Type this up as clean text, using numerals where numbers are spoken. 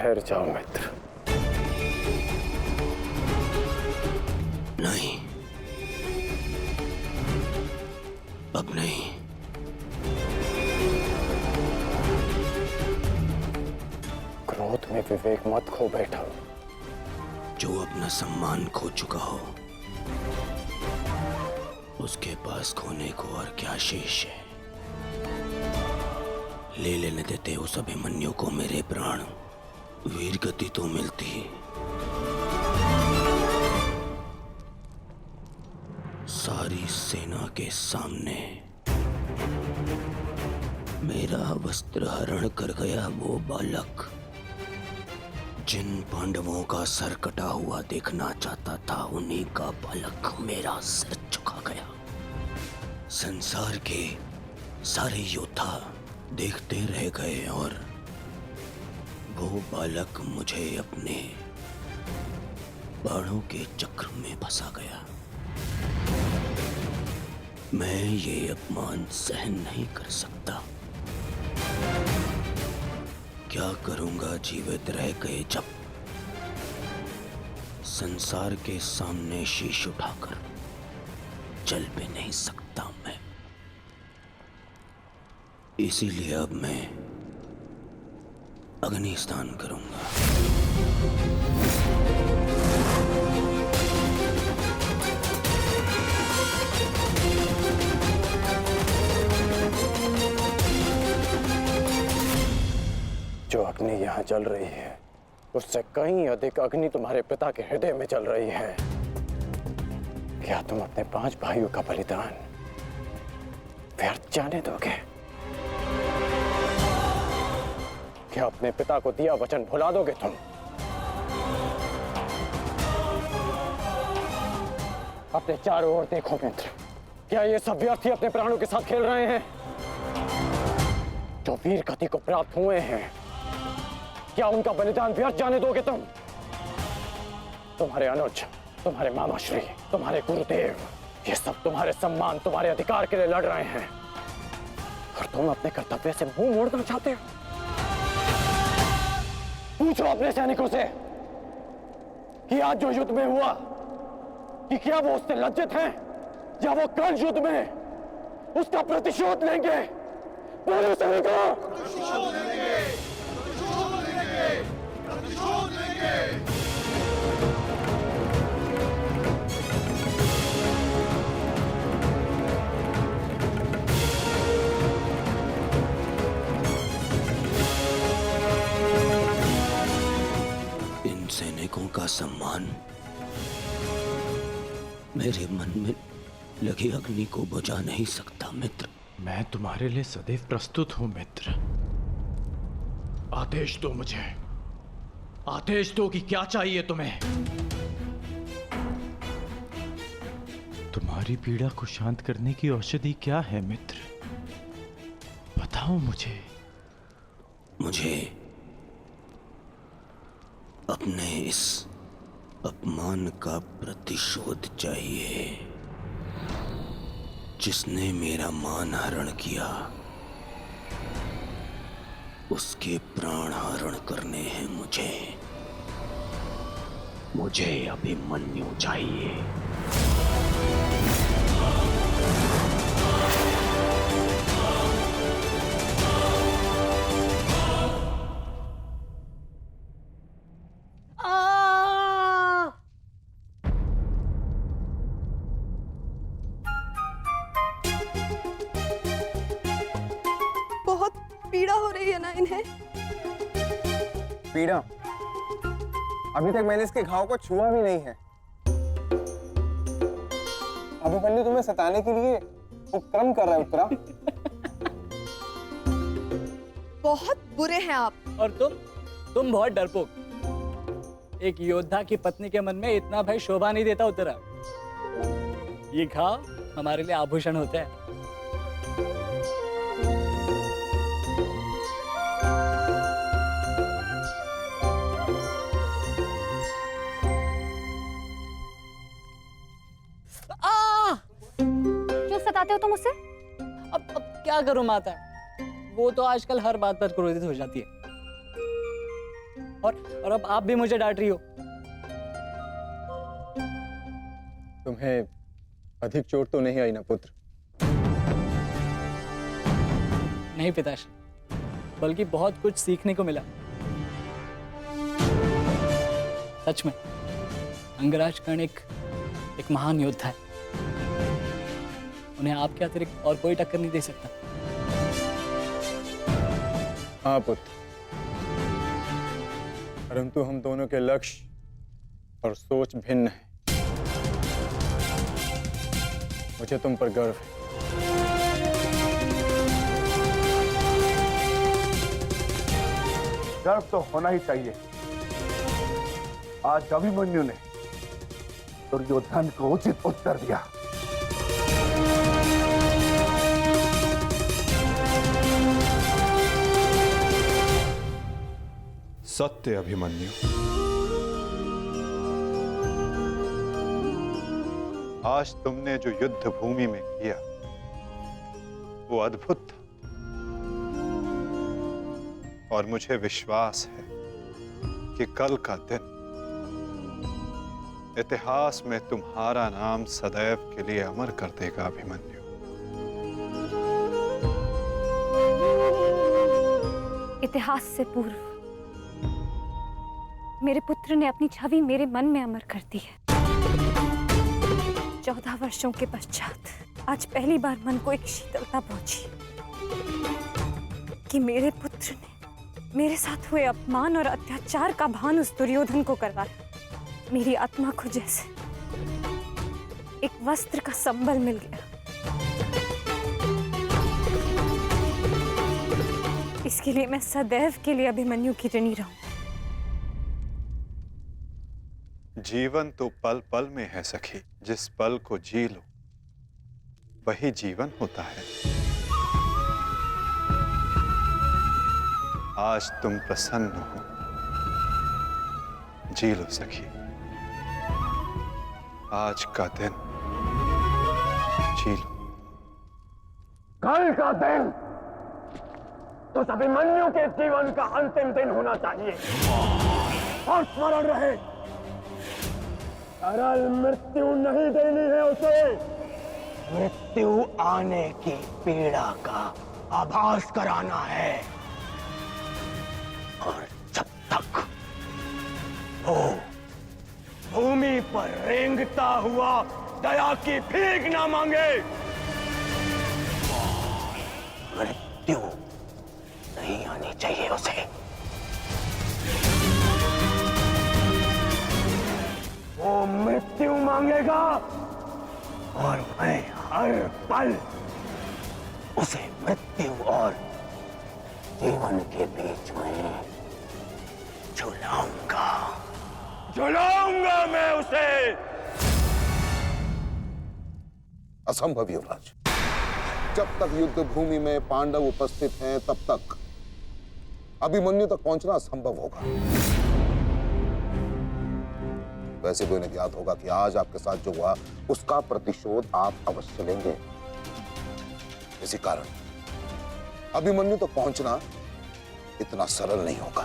ठहर जाओ मित्र। नहीं, अब नहीं। क्रोध में विवेक मत खो बैठा। जो अपना सम्मान खो चुका हो, उसके पास खोने को और क्या शेष है। ले लेने देते उस अभिमन्यु को मेरे प्राण, वीर गति तो मिलती। सारी सेना के सामने मेरा वस्त्र हरण कर गया वो बालक, जिन पांडवों का सर कटा हुआ देखना चाहता था, उन्हीं का बालक मेरा सर झुका गया। संसार के सारे योद्धा देखते रह गए और वो बालक मुझे अपने बाणों के चक्र में फंसा गया। मैं ये अपमान सहन नहीं कर सकता। क्या करूंगा जीवित रह गए जब संसार के सामने शीश उठाकर चल भी नहीं सकता मैं। इसीलिए अब मैं अग्नि स्नान करूंगा। जो अग्नि यहाँ जल रही है, उससे कहीं अधिक अग्नि तुम्हारे पिता के हृदय में जल रही है। क्या तुम अपने 5 भाइयों का बलिदान व्यर्थ जाने दोगे? क्या अपने पिता को दिया वचन भुला दोगे तुम? अपने चारों ओर देखो मित्र, क्या ये सब व्यर्थी अपने प्राणों के साथ खेल रहे हैं? जो वीर गति को प्राप्त हुए हैं, क्या उनका बलिदान व्यर्थ जाने दोगे तुम? तुम्हारे अनुज, तुम्हारे मामाश्री, तुम्हारे गुरुदेव, ये सब तुम्हारे सम्मान, तुम्हारे अधिकार के लिए लड़ रहे हैं, और तुम अपने कर्तव्य से मुंह मोड़ना चाहते हो। पूछो अपने सैनिकों से कि आज जो युद्ध में हुआ, कि क्या वो उससे लज्जित हैं, या वो कल युद्ध में उसका प्रतिशोध लेंगे? बोलो सैनिकों। प्रतिशोध लेंगे, प्रतिशोध लेंगे, प्रतिशोध लेंगे। इन सैनिकों का सम्मान मेरे मन में लगी अग्नि को बुझा नहीं सकता मित्र। मैं तुम्हारे लिए सदैव प्रस्तुत हूं मित्र। आदेश दो मुझे, आदेश दो कि क्या चाहिए तुम्हें। तुम्हारी पीड़ा को शांत करने की औषधि क्या है मित्र? बताओ मुझे। मुझे अपने इस अपमान का प्रतिशोध चाहिए। जिसने मेरा मान हरण किया, उसके प्राण हरण करने हैं मुझे। मुझे अभिमन्यु चाहिए। पीड़ा हो रही है ना इन्हें? पीड़ा? अभी तक मैंने इसके घाव को छुआ भी नहीं है। अभिमन्यु तुम्हें सताने के लिए उपक्रम कर रहा है उत्तरा। बहुत बुरे हैं आप। और तुम बहुत डरपोक। एक योद्धा की पत्नी के मन में इतना भय शोभा नहीं देता उत्तरा। ये घाव हमारे लिए आभूषण होता है। क्यों सताते हो तुम उसे? अब क्या करूं माता, वो तो आजकल हर बात पर क्रोधित हो जाती है। और अब आप भी मुझे डांट रही हो। तुम्हें अधिक चोट तो नहीं आई ना पुत्र? नहीं पिताश्री, बल्कि बहुत कुछ सीखने को मिला। सच में अंगराज कर्ण एक महान योद्धा है। उन्हें आपके अतिरिक्त और कोई टक्कर नहीं दे सकता। हाँ पुत्र, परंतु हम दोनों के लक्ष्य और सोच भिन्न हैं। मुझे तुम पर गर्व है। गर्व तो होना ही चाहिए। आज अभिमन्यु ने दुर्योधन को उचित उत्तर दिया। सत्य अभिमन्यु, आज तुमने जो युद्ध भूमि में किया वो अद्भुत था, और मुझे विश्वास है कि कल का दिन इतिहास में तुम्हारा नाम सदैव के लिए अमर कर देगा अभिमन्यु। इतिहास से पूर्व मेरे पुत्र ने अपनी छवि मेरे मन में अमर कर दी है। 14 वर्षों के पश्चात आज पहली बार मन को एक शीतलता पहुंची कि मेरे पुत्र ने मेरे साथ हुए अपमान और अत्याचार का भान उस दुर्योधन को करवाया। मेरी आत्मा को जैसे एक वस्त्र का संबल मिल गया। इसके लिए मैं सदैव के लिए अभिमन्यु की ऋणी रहूं। जीवन तो पल पल में है सखी, जिस पल को जी लो वही जीवन होता है। आज तुम प्रसन्न हो, जी लो सखी, आज का दिन जी लो। कल का दिन तो अभिमन्यु के जीवन का अंतिम दिन होना चाहिए। और स्मरण रहे, सरल मृत्यु नहीं देनी है उसे। मृत्यु आने की पीड़ा का आभास कराना है। और जब तक वो भूमि पर रेंगता हुआ दया की भीख ना मांगे, मृत्यु नहीं आनी चाहिए उसे। वो मृत्यु मांगेगा और मैं हर पल उसे मृत्यु और जीवन के बीच में झुलाऊंगा मैं उसे। असंभव युवराज, जब तक युद्ध भूमि में पांडव उपस्थित हैं तब तक अभिमन्यु तक पहुंचना असंभव होगा। वैसे भी उन्हें ज्ञात होगा कि आज आपके साथ जो हुआ उसका प्रतिशोध आप अवश्य लेंगे। इसी कारण अभिमन्यु तक पहुंचना इतना सरल नहीं होगा।